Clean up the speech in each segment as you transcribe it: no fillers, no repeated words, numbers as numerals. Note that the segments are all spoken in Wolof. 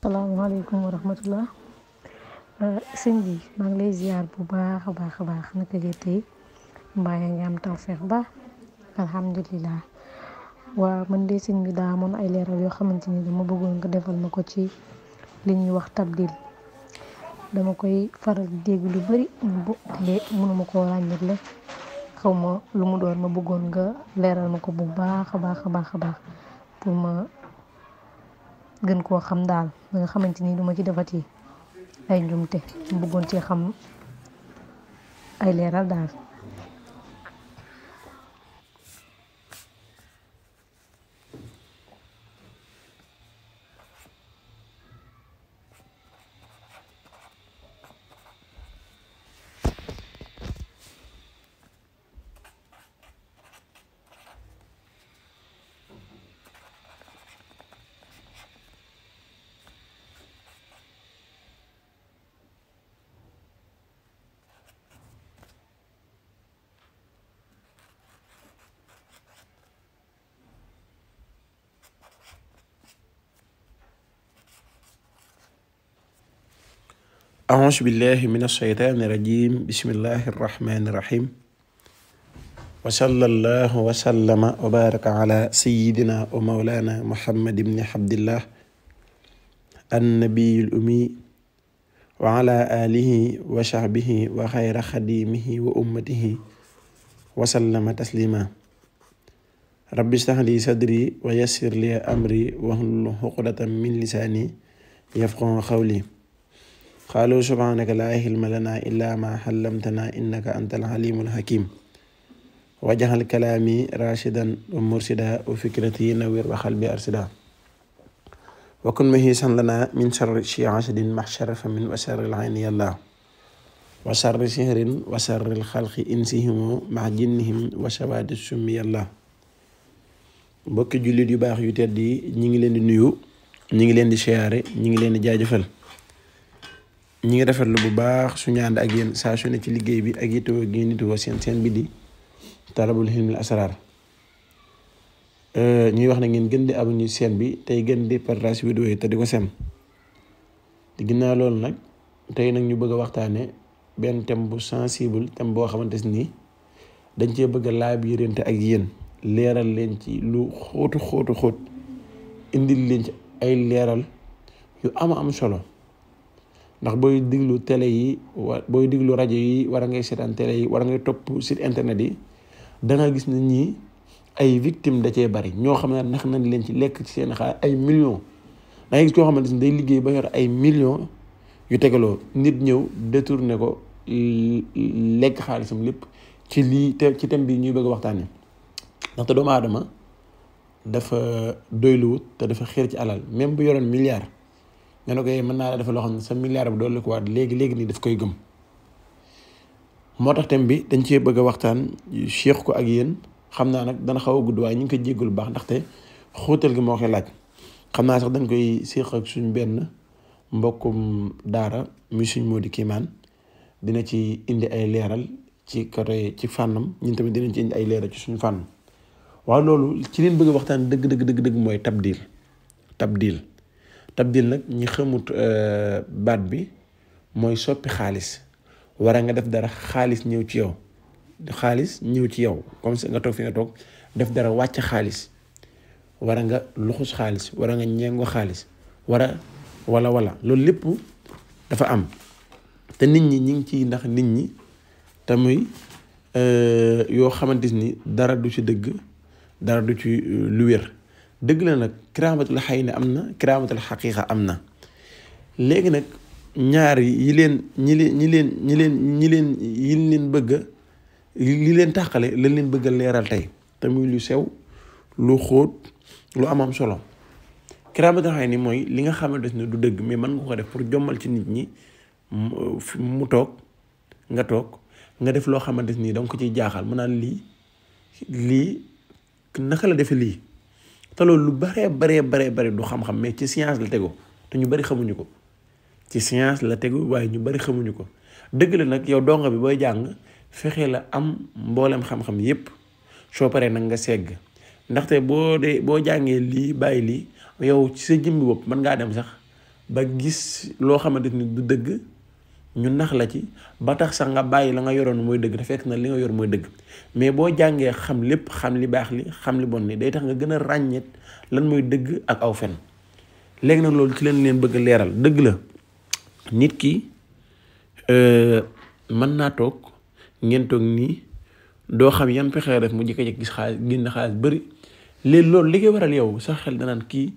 salaamaaleykum wa rahmatullah. Sëñ bi maa ngi lay ziar bu baax a baax a baax naka nga tey mbaa yaa ngi am tawfeex ba alhamdulilah. waa man de sëñ bi daa amoon ay leeral yoo xamante ni dama bëggoon nga defal ma ko ci li ñuy wax tabdil. dama koy faral di dégg lu bari te mënuma koo ràññeetle xaw ma lu mu doon, ma bëggoon nga leeral ma ko bu baax a baax a baax a baax pour ma gën koo xam daal ba nga xamante ni duma ci defati ay njumte. mu bëggoon ci xam ay leeral daal. أعوذ بالله من الشيطان الرجيم بسم الله الرحمن الرحيم وصلى الله وسلم وبارك على سيدنا ومولانا محمد بن عبد الله النبي الأمي وعلى آله وصحبه وخير خديمه وأمته وسلم تسليما رب اشرح لي صدري ويسر لي أمري واحلل عقدة من لساني يفقهوا قولي قالوا سبحانك لا علم لنا إلا ما علمتنا إنك أنت العليم الحكيم وجعل كلامي راشدا ومرشدا وفكرتي نوير وقلبي أرشدا وكن مهيسا لنا من شر حاسد محشر فمن وشر العين الله وشر سحر وشر الخلق إنسهم مع جنهم وسواد السم الله mbokki jullit yu baax yu tedd yi ñi ngi leen di nuyu, ñi ngi leen di siyaare, ñi ngi leen di jaajëfal. ñi ngi rafetlu bu baax suñu ànd ak yéen saa su ne ci liggéey bi ak yittewoo gi nitewoo seen bi di Talabul Hilmil Asrar. ñuy wax na ngeen gën di abonné seen bi tey gën di partage vidéo yi te di ko sem. di ginnaaw loolu nag tey nag ñu bëgg a waxtaane benn thème bu sensible, thème boo xamante ni dañ cee bëgg a laabirante ak yéen, leeral leen ci lu xóot indil leen ci ay leeral yu am solo. ndax booy diglu télé yi booy diglu rajo yi war a ngay seetaan télé yi war a ngay topp site internet yi da nga gis ne ñii ay victime da cee bari ñoo xam ne nax nañ leen ci lekk ci seen xaalis ay millions. da ngay gis koo xamante ni day liggéey ba yor ay millions yu tegaloo, nit ñëw détourné ko lekk xaalisam lépp ci lii ci thème bi ñuy bëgg a waxtaanee. ndaxte doomu aadama dafa doyluwut te dafa xeer ci alal, même bu yoroon milliard nga ne ko mën naa la defal loo xam ne sa milliard bi doole ko waat léegi nii daf koy gëm. moo tax thème bi dañ cee bëgg a waxtaan cheikh ko ak yéen. xam naa nag dana xaw a gudd waaye ñu ngi koy jéggalu bu baax ndaxte xóotal gi moo koy laaj. xam naa sax dañ koy séq ak suñ benn mbokkum daara muy suñ Mody Kimane dina ci indi ay leeral ci côté ci fànnam, ñun tamit dinañ ci indi ay leeral ci suñu fànn. waaw loolu ci leen bëgg a waxtaan dëgg mooy tabdil nag ñi xamut baat bi mooy soppi xaalis. wara nga def dara xaalis ñëw ci yow comme nga toog fi nga toog def dara wàcc xaalis, wara nga luxus xaalis, wara nga ñengo xaalis, wala loolu lépp dafa am te nit ñi ngi ci ndax nit ñi te muy yoo xamante ni dara du ci dëgg, dara du ci lu wér. dëgg la nag kiraamatul xay na am na, kiraamatul xaqiiqa am na. léegi nag ñaar yi leen bëgg li leen tàqale lañ leen bëgg a leeral tey te muy lu sew, lu xóot, lu am solo. kiraamatul xay ni mooy li nga xamante ne du dëgg mais mën nga ko def pour jommal ci nit ñi mu toog nga def loo xamante ni danga ko ciy jaaxal mu naan lii naka la defe lii. te loolu lu bare du xam-xam mais ci science la tegu te ñu bari xamuñu ko. ci science la tegu waaye ñu bari xamuñu ko. dëgg la nag yow donga bi booy jàng fexe la am mboolem xam-xam yépp soo paree nag nga segg. ndaxte boo jàngee lii bàyyi lii yow ci sa jëmbi bopp mën ngaa dem sax ba gis loo xamante ni du dëgg ñu nax la ci ba tax sax nga bàyyi la nga yoroon mooy dëgg te fekk na li nga yor mooy dëgg. mais boo jàngee xam lépp, xam li baax li xam li bon li, day tax nga gën a ràññeet lan mooy dëgg ak aw fen. léegi nag loolu ci leen bëgg a leeral. dëgg la nit ki mën naa toog ngeen toog nii doo xam yan pexe def mu jékki-jékki gis xaalis génn xaalis bëri. léegi loolu li koy waral yow sax xel danaan kii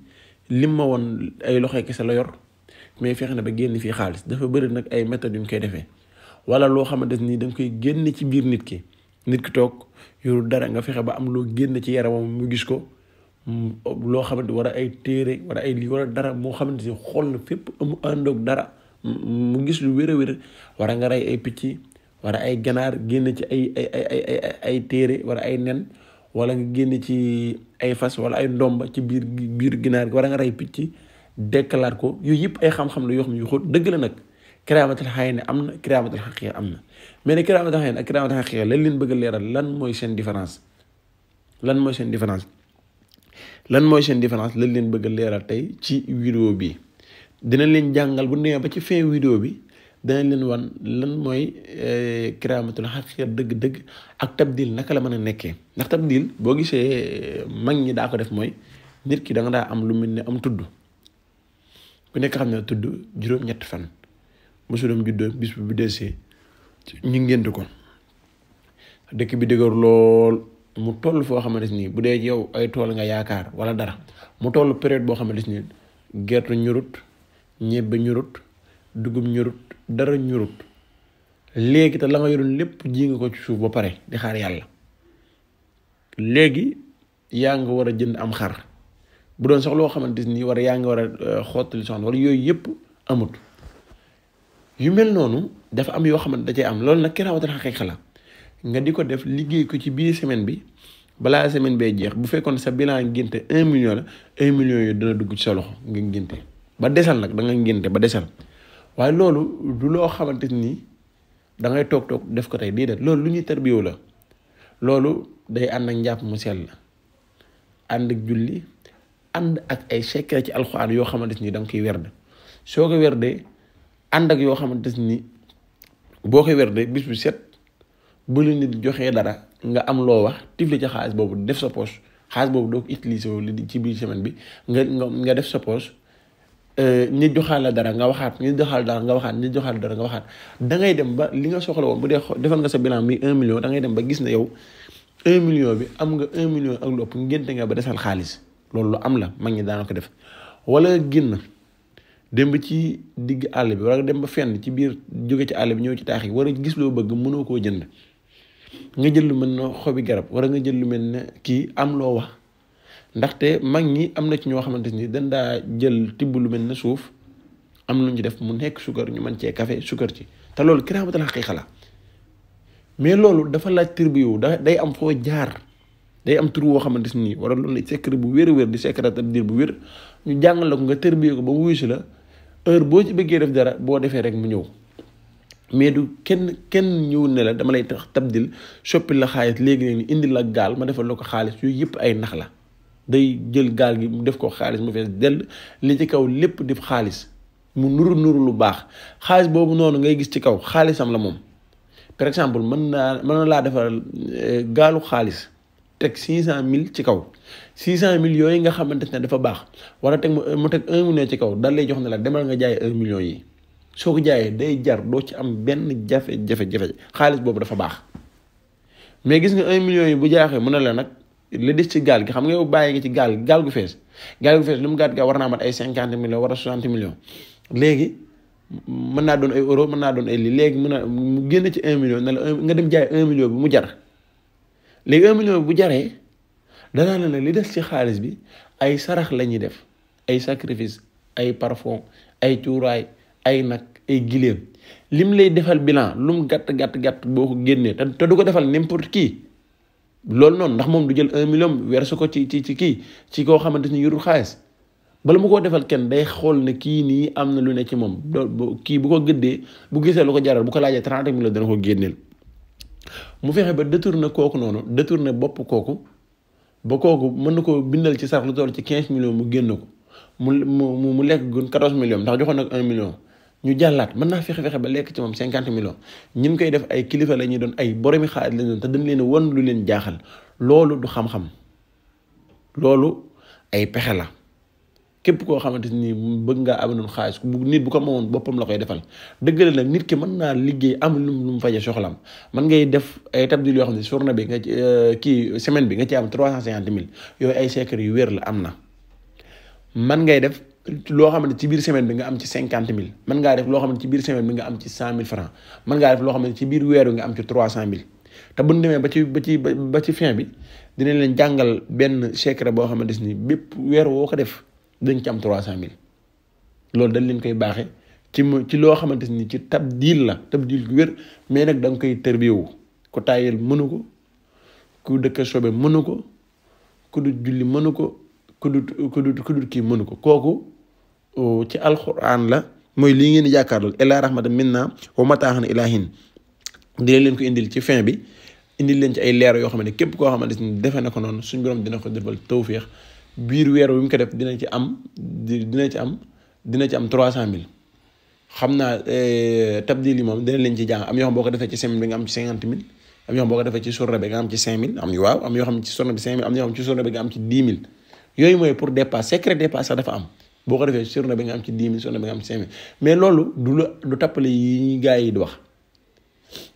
lim ma woon ay loxo kese la yor mais fexe na ba génn fii xaalis. dafa bëri nag ay méthodes yu ñu koy defee wala loo xamante ni da nga koy génne ci biir nit ki toog yoru dara nga fexe ba am loo génn ci yaramam mu gis ko, loo xamante war a ay téere war a ay lii war a dara moo xamante ni xool na fépp amu àndoog dara mu gis lu wér a wér. war a nga rey ay picc, war a ay ganaar génn ci ay téere wala ay nen, wala nga génn ci ay fas wala ay ndomba ci biir ginaar gi, war a nga rey picc dekkalaat ko. yooyu yëpp ay xam-xam la yoo xam ne yu xóot. dëgg la nag kiraamatul xayni am na, kiraamatul xaqiiqa am na, mais ne kiraamatul xayni ak kiraamatul xaqiiqa lañ leen bëgg a leeral lan mooy seen différence. lan mooy seen différence lañ leen bëgg a leeral tey ci vidéo bi. dinañ leen jàngal bu demee ba ci fin vidéo bi danañ leen wan lan mooy kiraamatul xaqiiqa dëgg-dëgg ak tabdil naka la mën a nekkee. ndax tabdil boo gisee mag ñi daa ko def mooy nit ki da nga daa am lu mel ne am tudd. ku nekk xam ne tudd juróom-ñetti fan mosulam juddoo bis bu desee ñu ngénte ko dëkk bi dëgër lool mu toll foo xamante ni bu dee yow ay tool nga yaakaar wala dara mu toll période boo xamante ni gerte ñurut, ñebbe ñurut, dugub ñurut, dara ñurut. léegi te la nga yoroon lépp ji nga ko ci suuf ba pare di xaar yàlla. léegi yaa nga war a jënd am xar bu doon sax loo xamante ni yaa nga war a xottali soxna wala yooyu yëpp amut. yu mel noonu dafa am yoo xamante da cee am. loolu nag kiraamatul xaqiiqa la nga di ko def liggéey ko ci biir semaine bi balaa semaine bee jeex. bu fekkoon sa bilan ngénte 1 million la 1 million yi dana dugg ci sa loxo nga ngénte ba desal nag da nga ngénte ba desal. waaye loolu du loo xamante ni da ngay toog def ko tey déedéet. loolu lu ñuy tarbiyewu la. loolu day ànd ak njàpp mu sell, ànd ak julli, ànd ak ay secret ci alxuraan yoo xamante ni da nga koy werd. soo ko werdee ànd ak yoo xamante ni boo koy werdee bis bu set bu la nit joxee dara nga am loo wax tifli ci xaalis boobu def sa poche. xaalis boobu doo ko utiliser wu li ci biir semaine bi nga def sa poche. nit joxaal la dara nga waxaat, nit joxaal dara nga waxaat, nit joxaal dara nga waxaat. da ngay dem ba li nga soxla woon bu dee defal nga sa bilan muy 1 million da ngay dem ba gis ne yow 1 million bi am nga 1 million ak lu ëpp ngénte nga ba desal xaalis. loolu lu am la, mag ñi daana ko def. wala génn dem ba ci digg àll bi wala dem ba fenn ci biir jóge ci àll bi ñëw ci taax yi war a gis loo bëgg mënoo koo jënd nga jël lu mel ne xobi garab wala nga jël lu mel ne kii am loo wax. ndaxte mag ñi am na ci ñoo xamante ni dañ daa jël tibb lu mel ne suuf am lu ñu def mu nekk sukkar ñu mën cee café sukkar ci te loolu kiraamatul xaqiiqa la. mais loolu dafa laaj tarbiya day am foo jaar, day am tur woo xamante ni wala loolu secret bu wér di secret tabdil bu wér ñu jàngal la ko nga tarbiya ko ba mu wuyu la heure boo ci bëggee def dara boo defee rek mu ñëw. mais du kenn ñëw ne la dama lay tax tabdil soppi la xaalis léegi indi la gaal ma defal la ko xaalis yooyu yëpp ay nax la. day jël gaal gi mu def ko xaalis mu fees dell li ci kaw lépp di xaalis mu nuru lu baax. xaalis boobu noonu ngay gis ci kaw xaalisam la moom. par exemple mën na laa defal gaalu xaalis teg 500,000 ci kaw 600,000 yooyu nga xamante ne dafa baax wala teg mu teg 1 million ci kaw dal lay jox ne la demal nga jaay 1 million yi. soo ko jaayee day jar doo ci am benn jafe-jafe xaalis boobu dafa baax. mais gis nga 1 million yi bu jaaxee mu ne la nag li des ci gaal gi xam nga yow bàyyi nga ci gaal gu fees lu mu gàtt gaa war naa mat ay 50 millions wala 60 millions. léegi mën naa doon ay euro mën naa doon ay lii léegi mu génn ci 1 million ne la nga dem jaay 1 million bi mu jar. léegi 1 million bi bu jaree danaa ne li des ci xaalis bi ay sarax la ñuy def, ay sacrifice, ay parfum, ay cuuraay, ay nag, ay giléem. lim lay defal bilan lu mu gàtt boo ko génnee te du ko defal n'importe qui. loolu noonu ndax moom du jël 1 million wersu ko ci koo xamante ni yorul xaalis bala mu koo defal kenn day xool ne kii nii am na lu ne ci moom kii bu ko gëddee bu gisee lu ko jaral bu ko laajee 30 millions dana ko génneel. mu fexe ba détourné kooku noonu détourné bopp kooku ba kooku mën na ko bindal ci sarax lu toll ci 15 millions mu génn ko mu lekk gun 14 millions ndax joxoon nag 1 million ñu jàllaat mën naa fexe ba lekk ci moom 50 millions ñun koy def ay kilifa la ñuy doon ay boromi xaalis la doon te dañ leen won lu leen jaaxal loolu du xam-xam loolu ay pexe la képp koo xamante ni bëgg ngaa am noonu xaalis nit bu ko moomoon boppam la koy defal dëgg la nag nit ki mën naa liggéey am lu mu faje soxlam mën ngay def ay tabdil yoo xam ne journée bi nga kii semaine bi nga ci am 350 000 yooyu ay secret yu wér la am na man ngay def loo xamante ci biir semaine bi nga am ci 50 000 mën ngaa def loo xamante ci biir semaine bi nga am ci 100 000 francs mën ngaa def loo xamante ci biir weer wi nga am ci 300 000 te bu ñu demee ba ci fin bi dinañ leen jàngal benn secret boo xamante ni bépp weer woo ko def dañ ci am 300 000 loolu dañ leen koy baaxee ci loo xamante ni ci tabdil la tabdil gu wér mais nag da nga koy tërbiyewu ku tàyyel mënu ko ku dëkk sobe mënu ko ku du julli mënu ko ku du kii mënu ko kooku ci alquran la mooy lii ngeen di jàkkaarlool ila rahmatan minna wa mataahan ilahin dina leen ko indil ci fin bi indil leen ci ay leer yoo xam ne képp koo xamante ni defe na ko noonu suñ borom dina ko defal tawfiix biir weer wi mu ko def dina ci am 300 000 xam naa tabdil yi moom dina leen ci jàng am yoo xam boo ko defee ci semaine bi nga am ci 50 000 am yoo xam boo ko defee ci journée bi nga am ci 5 000 am waaw am yoo xam ci journée bi 5 000 am yoo xam ci journée bi nga am ci 10 000 yooyu mooy pour dépasse secret dépasse sax dafa am boo ko defee journée bi nga am ci 10 000 journée bi nga am ci 5 000 mais loolu du tappale yi ñuy gars yi di wax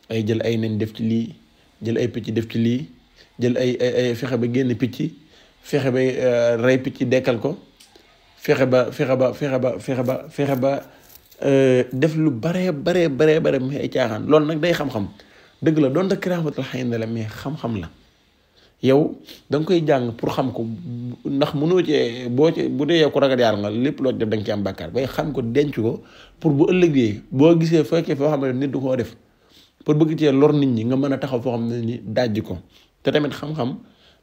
ay jël ay nen def ci lii jël ay picc def ci lii jël ay fexe ba génn picc fexe ba rey picc dekkal ko fexe ba def lu bare mais ay caaxaan loolu nag day xam-xam dëgg la doonte kiraamatul xëy na la mais xam-xam la yow da nga koy jàng pour xam ko ndax mënoo cee bu dee yow ko ragal yàlla nga lépp loo def da nga ci am bàkkaar bay xam ko denc ko pour bu ëllëgee boo gisee fekkee foo xam ne nit du koo def pour bëgg cee lor nit ñi nga mën a taxaw foo xam ne ni dajji ko te tamit xam-xam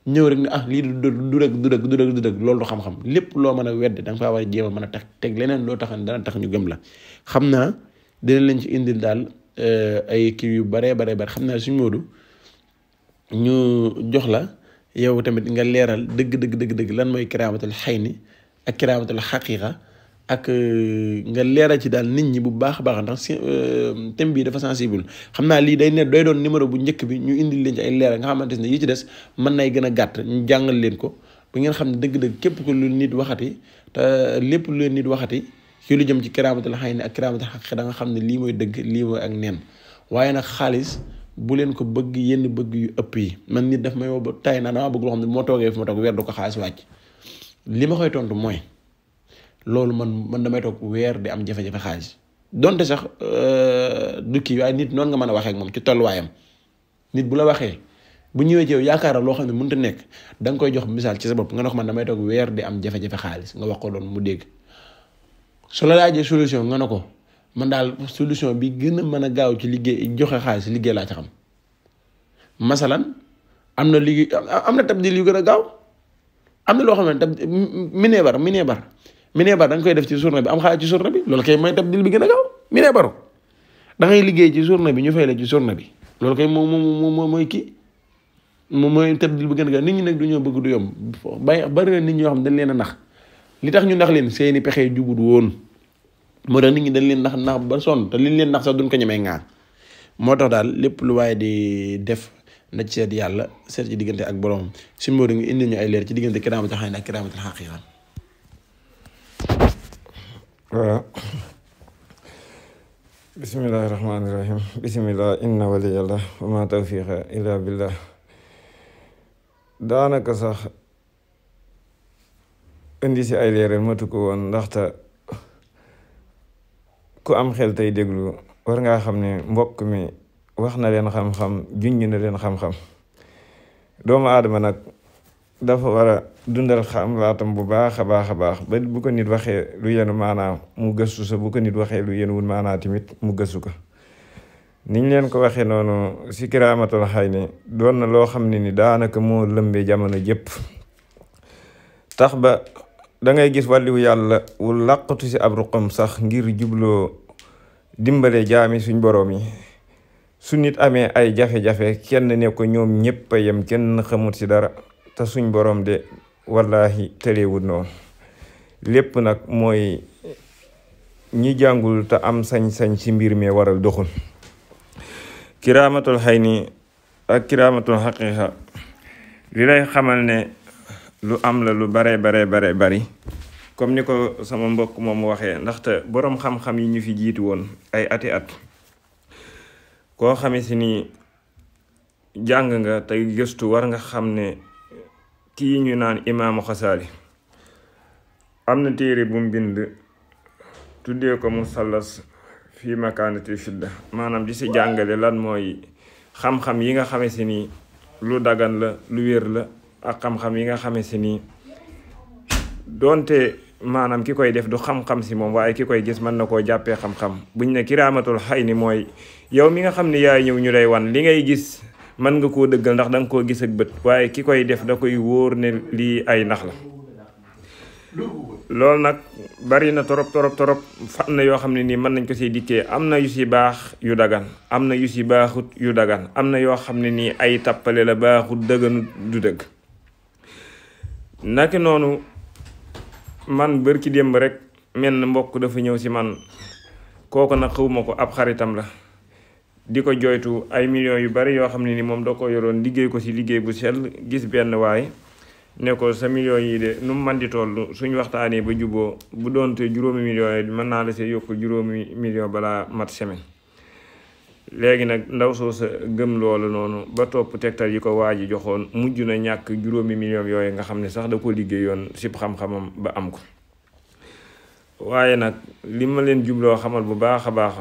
ñëw rek ne lii du dëgg loolu du xam-xam lépp loo mën a wedde da nga faa war a jéem a mën a tax teg leneen loo tax dana tax ñu gëm la xam naa dina leen ci indil daal ay kii yu bare xam naa suñu Moodu ñu jox la yow tamit nga leeral dëgg lan mooy kiraamatul xayni ak kiraamatul xaqiiqa ak nga leeral ci daal nit ñi bu baax a baax ndax thème bii dafa sensible xam naa lii day doon numéro bu njëkk bi ñu indil leen ci ay leeral nga xamante ne yi ci des mën nay gën a gàtt ñu jàngal leen ko ba ngeen xam ne dëgg-dëgg képp ko lu nit waxati te lépp lu leen nit waxati ci lu jëm ci kiraamatul xayni ak kiraamatul xaqiiqa da nga xam ne lii mooy dëgg lii mooy ak neen waaye nag xaalis bu leen ko bëgg yenn bëgg yu ëpp yi man nit daf may woo ba tay naa damaa bëgg loo xam ne moo toogee fi ma toog weer du ko xaalis wàcc li ma koy tontu mooy loolu man damay toog weer di am jafe-jafe xaalis donte sax du kii waaye nit noonu nga mën a waxee ak moom ci tolluwaayam nit bu la waxee bu ñëwee ci yow yaakaar loo xam ne mënut a nekk da nga koy jox misaal ci sa bopp nga ne ko man damay toog weer di am jafe-jafe xaalis nga wax ko loolu mu dégg su la laajee solution nga ne ko man daal solution bi gën a mën a gaaw ci liggéey joxe xaalis liggéey laa ci xam masalan am na tabdil yu gën a gaaw am na loo xam ne minebar da nga koy def ci journée bi am xaalis ci journée bi loolu kay mooy tabdil bi gën a gaaw minebaru da ngay liggéey ci journée bi ñu fay la ci journée bi loolu kay mooy kii moom mooy tabdil bi gën a gaaw nit ñi nag du ñoo bëgg du yomb bari na nit ñoo xam dañ leen a nax li tax ñu nax leen seeni pexe jubut woon moo tax nit ñi dañ leen nax ba sonn te liñ leen nax sax duñ ko ñemee ŋaan moo tax daal lépp lu waaye di def na ci seet yàlla seet ci diggante ak borom si moo nga indi ñu ay leer ci diggante kiraamatul xayni ak kiraamatul xaqiiqa. waaw bismillahi rahmaani rahim bismillah inna waliyallah wa ma tawfiqa illa billah daanaka sax indi si ay leeral matu ko woon ndaxte ku am xel tey déglu war ngaa xam ne mbokk mi wax na leen xam-xam junj na leen xam-xam doomu aadama nag dafa war a dundal xalaatam bu baax a baax ba bu ko nit waxee lu yenu maanaam mu gëstu sa bu ko nit waxee lu yenuwul maanaa tamit mu gëstu ko niñ leen ko waxee noonu si kiraamatul xayni doon na loo xam ne ni daanaka moo lëmbee jamono jëpp tax ba da ngay gis wàlliwu yàlla wu làqatu si ab ruqam sax ngir jubloo dimbale jaami suñ boroom yi su nit amee ay jafe-jafe kenn ne ko ñoom ñëpp a yem kenn xamut si dara te suñ boroom de wallaahi tëleewut noonu lépp nag mooy ñi jàngul te am sañ-sañ ci mbir mi waral doxul. kiraamatul xayni ak kiraamatul xaqiiqa li lay xamal ne lu am la lu bare bari comme ni ko sama mbokk moom waxee, ndaxte boroom xam-xam yi ñu fi jiitu woon ay ati at koo xamee si ni jàng nga tey gëstu war nga xam ne kii ñu naan imaamu Xasaali am na téere bu mu bind tuddee ko musallas fii makaanati fidda, maanaam di si jàngale lan mooy xam-xam yi nga xamee si ni lu dagan la lu wér la ak xam-xam yi nga xamee si ni doonte maanaam ki koy def du xam-xam si moom waaye ki koy gis mën na koo jàppee xam-xam. buñ ne kiraamatul xay ni mooy yow mi nga xam ne yaay ñëw ñu lay wan li ngay gis mën nga koo dëggal ndax danga koo gis ak bët, waaye ki koy def da koy wóor ne lii ay nax la. loolu nag bari na torop fan na yoo xam ne nii mën nañ ko siy dikkee. am na yu si baax yu dagan, am na yu si baaxut yu dagan, am na yoo xam ne nii ay tappale la, baaxut dëgganut du dëgg. naki noonu man bërki démb rek menn mbokk dafa ñëw si man, kooku nag xawma ko, ab xaritam la, di ko jooytu ay millions yu bari yoo xam ne ni moom da ko yoroon liggéey ko si liggéey bu sell. gis benn waay ne ko sa millions yi de nu mu man di toll suñ waxtaanee ba juboo bu doonte juróomi millions yi mën naa la see yokk juróomi millions balaa mat semaine. léegi nag ndaw soo sa gëm loolu noonu ba topp tegtal yi ko waa ji joxoon, mujj na ñàkk juróomi millions yooyu nga xam ne sax da ko liggéeyoon sib xam-xamam ba am ko. waaye nag li ma leen jubloo xamal bu baax a baax,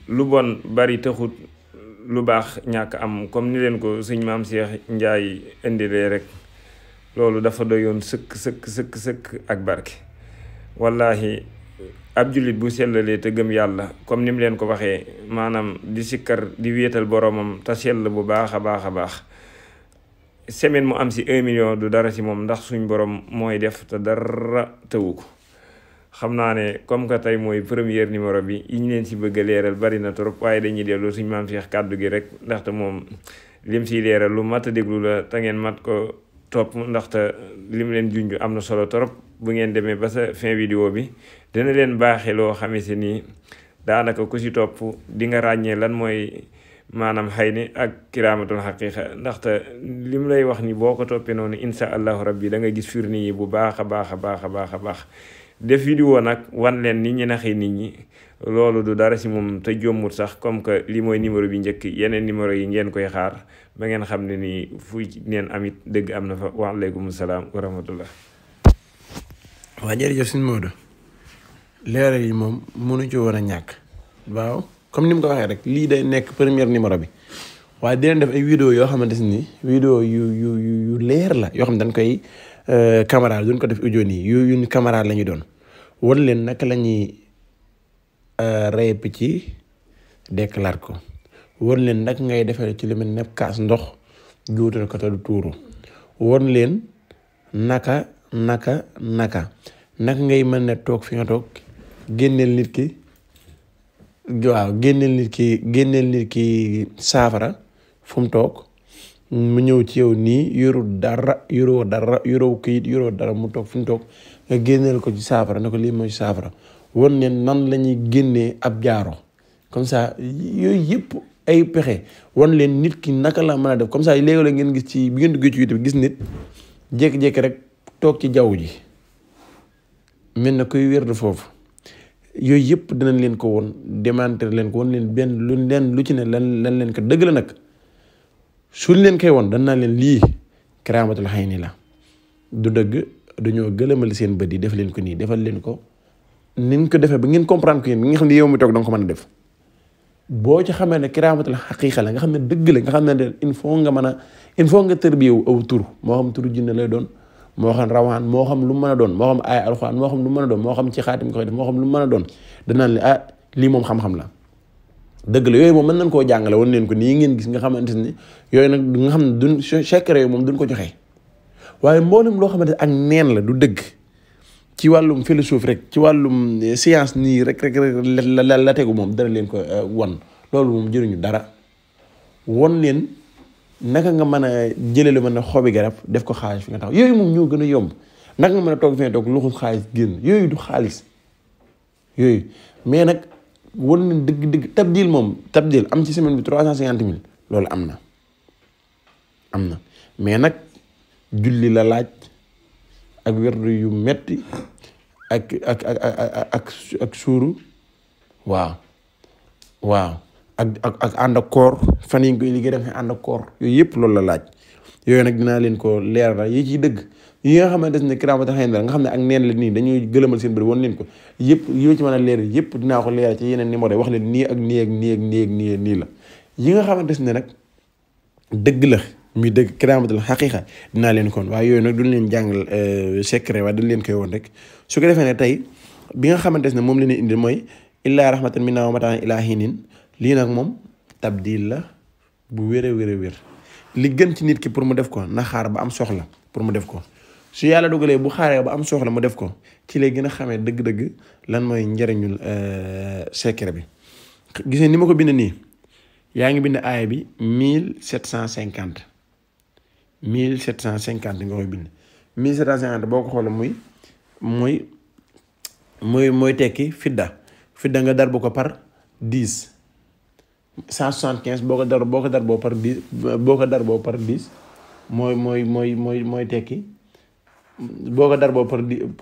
lu bon bari taxut lu baax ñàkk am, comme ni leen ko sëñ maam Cheikh Ndiaye indilee rek. loolu dafa doyoon sëkk ak barke. wallahi ab jullit bu sellalee te gëm yàlla comme ni mu leen ko waxee, maanaam di sikkar di wéetal boromam te sell bu baax a baax semaine mu am si 1 million du dara si moom, ndax suñ borom mooy def te dara tëwu ko. xam naa ne comme que tey mooy premier numéro bi, yi ñu leen si bëgg a leeral bari na trop, waaye dañuy dellu suñ maam Cheikh kàddu gi rek, ndaxte moom lim siy leeral lu mat a déglu la te ngeen mat ko topp, ndaxte lim leen junj am na solo trop. bu ngeen demee ba sa fin vidéo bi dina leen baaxee loo xamee si nii daanaka ku si topp di nga ràññee lan mooy maanaam xëy ni ak kiraamatul xaqiiqa, ndaxte lim lay wax ni boo ko toppee noonu insha allahu rabbi da nga gis firni yi bu baax a baax. def vidéo nag wan leen nit ñi naxee nit ñi, loolu du dara si moom te jommut sax, comme que li mooy numéro bi njëkk. yeneen numéro yi ngeen koy xaar ba ngeen xam ne nii fu neen amit dëgg am na fa. waaleykum salaam wa rahmatullah. waa jërëjëf suñu Maodo, leeral yi moom mënu ci war a ñàkk. waaw comme ni mu ko waxee rek, lii day nekk premier numéro bi, waaye dinañ def ay vidéo yoo xamante ni vidéo yu leer la, yoo xam ne dañ koy caméra duñ ko def audio nii yu caméra la ñu doon wan leen naka la ñuy rey picc déclare ko, wan leen nag ngay defee ci lu mel ne kaas ndox juutal ko te du tuuru, wan leen naka ngay mën ne toog fi nga toog génneel nit ki saafara fu mu toog mu ñëw ci yow nii yoroo kayit yoroo dara, mu toog fu mu toog nga génneel ko ci saafara ne ko lii mooy saafara. wan leen nan la ñuy génnee ab jaaro, comme ça yooyu yëpp ay pexe. wan leen nit ki naka la mën a def, comme ça léegi la ngeen gis ci bi ngeen duggee ci YouTube gis nit jékki-jékki rek toog ci jaww ji mel na koy wér de foofu. yooyu yëpp dinañ leen ko woon démentir leen ko, woon leen lu ci ne lan leen ko dëgg la nag. suñ leen koy woon danaa leen lii kiraamatul xayni la, du dëgg, dañoo gëlëmal seen bët yi def leen ko nii, defal leen ko niñ ko defee ba ngeen comprendre ko yéen bi nga xam ne yow mi toog danga ko mën a def. boo ci xamee ne kiraamatul xaqiiqa la nga xam ne dëgg la, nga xam ne il faut nga tërbiyewu aw tur, moo xam turu jinne lay doon, moo xam rawaan, moo xam lu mën a doon, moo xam ay alxuraan, moo xam lu mën a doon, moo xam ci xaatim ko def, moo xam lu mën a doon, danaan leen lii moom xam-xam la. dëgg la yooyu moom mën nañ koo jàngale woon leen ko nii ngeen gis nga xamante ni yooyu nag nga xam ne duñ secret yooyu moom duñ ko joxe. waaye mboolem loo xamante ak neen la du dëgg ci wàllum philosophe rek, ci wàllum science nii rek la tegu moom dana leen ko won. loolu moom jëriñu dara. won leen naka nga mën a jëlee lu mën a xobi garab def ko xaaj fi nga tax, yooyu moom ñoo gën a yomb. nag nga mën a toog fee toog luxus xaalis génn yooyu du xaalis yooyu. mais nag war na dëgg tabdil am ci semaine bi 350 000 loolu am na mais nag julli la laaj ak werdu yu metti ak suuru waaw ak ànd ak koor fan yi koy liggéey def ànd ak koor yooyu yëpp loolu la laaj yooyu nag dinaa leen ko leeral yi ciy dëgg yi nga xamante ne kiraamata xëy na nga xam ne ak neen la nii dañuy gëlëmal seen bëri woon leen ko yëpp yi ci mën a leer yëpp dinaa ko leeral ci yeneen numéro yi wax leen nii ak nii ak nii ak nii ak nii nii la yi nga xamante ne nag dëgg la muy dëgg kiraamatul xaqiiqa dinaa leen kon waaye yooyu nag duñ leen jàngal secret waaye dañ leen koy woon rek su ko defee ne tey bi nga xamante ne moom la ñu indi mooy illaa rahmatan minnaa wa mataan ilaa hiinin lii nag moom tabdil la bu wér a wér li gën ci nit ki pour mu def ko na xaar ba am soxla pour mu def ko su yàlla dogalee bu xaaree ba am soxla mu def ko ci lay gën a xamee dëgg-dëgg lan mooy njëriñul secret bi. gis nga ni ma ko bind nii yaa ngi bind aaya bi 1750 nga koy bind 1750 boo ko xoolee mooy tekki fidda nga dar bu ko par 10 175 boo ko dar boo par 10 mooy tekki boo ko dar boo par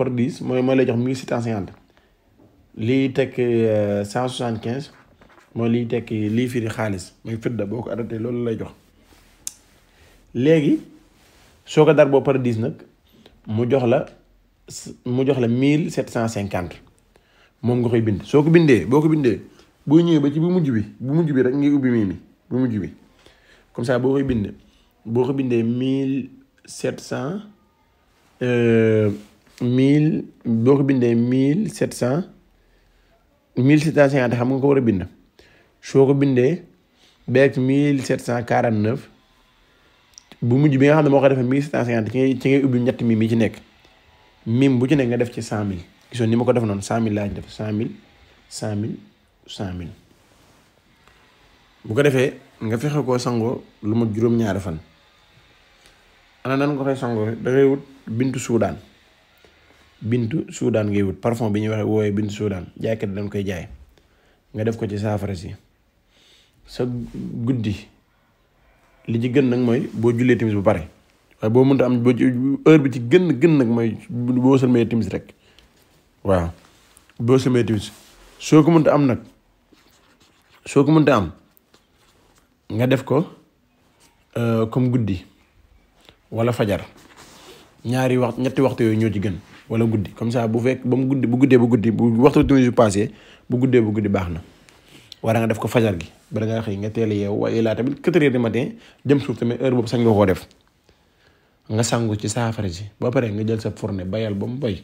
10 mooy lay jox 1750 lii tekk 175 mooy liy tekki lii firi xaalis mooy fidda boo ko arrêté loolu lay jox. léegi soo ko dar boo par 10 nag mu jox la 1750 moom nga koy bind soo ko bindee boo ñëwee ba ci bu mujj bi rek ngay ubbi mii mi bu mujj bi comme ça boo ko bindee 1700 boo ko bindee 1750 xam nga ko war a bind soo ko bindee beeg 1749 bu mujj bi nga xam ne moo ko defee 1750 ci ngay ubbi ñetti mim yi ci nekk mim bu ci nekk nga def ci 100 000 gisoon ni ma ko def noonu 100 000 laa ci def 100 000 bu ko defee nga fexe koo sangoo lu ma juróom-ñaari fan ana nan nga koy sangoo da ngay wut bintu suudaan ngay wut parfum bi ñuy wax woowee bintu suudaan jaaykat dañ koy jaay nga def ko ci saafara si sa guddi li ci gën nag mooy boo jullee timis bu pare waaye boo mënta am heure bi ci gën nag mooy boo sëlmee timis rek waaw boo sëlmee timis soo ko mënta am nga def ko comme guddi wala fajar ñetti waxtu yooyu ñoo ci gën wala guddi comme ça bu fekk ba mu guddi bu guddee bu waxtu timis bi passé bu guddee baax na war nga def ko fajar gi bala nga xëy nga teel a yeewu waaye laa tamit 4 heures du matin jëm suuf tamit heure boobu sax nga koo def nga sangu ci saafara si ba pare nga jël sa fourne bayal ba mu boy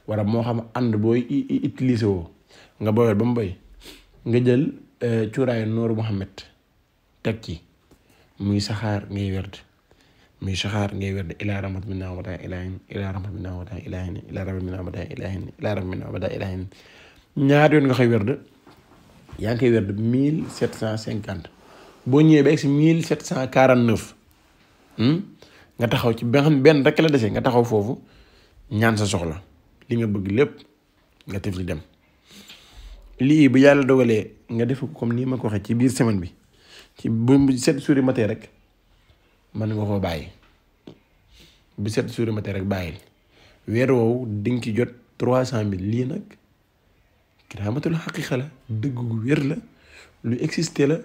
wala moo xam ànd booy utiliser woo nga boyal ba mu boy nga jël cuuraayu Nooru Muhammad teg ci muy saxaar ngay werd ilaa rahmat minna wa mataa ilaahin ilaa rahmat minna wa mataa ilaahin ilaa rahmat minna wa mataa ilaahin ilaa rahmat minna wa mataa ilaahin ñaari yoon nga koy werd yaa ngi koy werd 1750 boo ñëwee ba egg si 1749 nga taxaw ci benn rek la dese nga taxaw foofu ñaan sa soxla li nga bëgg lépp nga tef li dem lii bu yàlla dogalee nga def ko comme nii ma ko waxee ci biir semaine bi ci bu 7 jours matee rek mën nga koo bàyyi bu 7 jours matee rek bàyyil weer woowu dinga ci jot 300 000 lii nag kiraamatul xaqiiqa la dëgg gu wér la lu existé la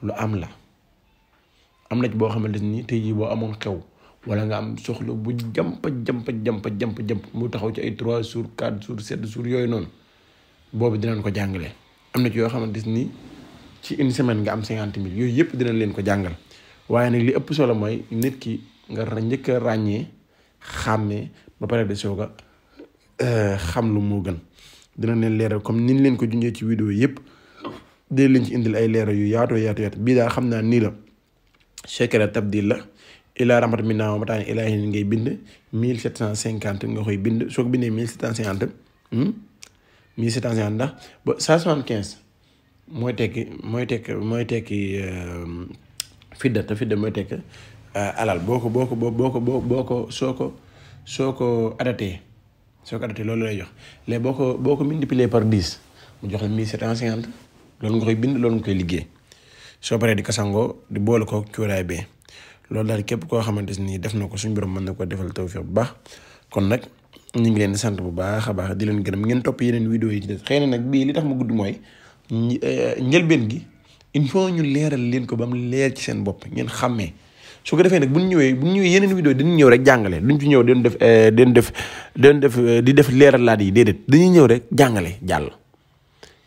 lu am la am na ci boo xamante ni tey jii boo amoon xew wala nga am soxla bu jamp mu taxaw ci ay 3 jours 4 jours 7 jours yooyu noonu boobu dinañ ko jàngale am na ci yoo xamante ni ci une semaine nga am 50 000 yooyu yëpp dinañ leen ko jàngal waaye nag li ëpp solo mooy nit ki nga njëkk a ràññee xàmmee ba pare de soog a xam lu moo gën dina leen leeral comme niñ leen ko junjee ci vidéo yëpp dee leen ci indil ay leeral yu yaatu bii daal xam naa nii la secret tabdil la ilaa rahmat minna wa mataan ilaahin ngay bind 1750 nga koy bind soo ko bindee 1750 ndax ba 175 mooy tekki fidda te fidda mooy tekki alal boo ko soo ko adapté loolu lay jox léegi boo ko multiplier par 10 mu jox la 1750 loolu nga koy bind loolu nga koy liggéey soo paree di ko sangoo di boole ko cuuraay bee loolu daal képp koo xamante ni def na ko suñu borom mën na ko defal tawfiq bu baax kon nag ñu ngi leen di sant bu baax a baax di leen gërëm ngeen topp yeneen vidéo yi ci des xëy na nag bii li tax mu gudd mooy njëlbeen gi il faut ñu leeral leen ko ba mu leer ci seen bopp ngeen xàmmee su ko defee nag bu ñu ñëwee yeneen vidéo dañuy ñëw rek jàngale duñ ci ñëw di def leeralaat yi déedéet dañuy ñëw rek jàngale jàll.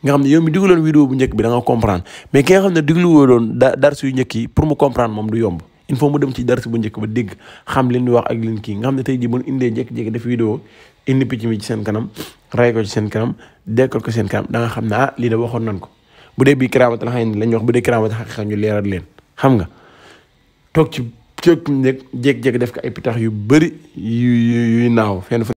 nga xam ne yow mi digloon vidéo bu njëkk bi da nga comprendre mais ki nga xam ne digluwoo doon darsu yu njëkk yi pour mu comprendre moom du yomb il faut mu dem ci darsu bu njëkk ba dégg xam leen di wax ak leen kii nga xam ne tey jii bu ñu indee jékki-jékki def vidéo indi picc mi ci seen kanam ray ko ci seen kanam dekkal ko seen kanam da nga xam ne lii da waxoon nañ ko bu dee bii karaamatal xëy na lañ wax bu dee karaamatal xaqiqa ñu leeral leen xam nga toog ci cëg nekk jékki-jékki def ko ay pitax yu bëri yuy naaw fenn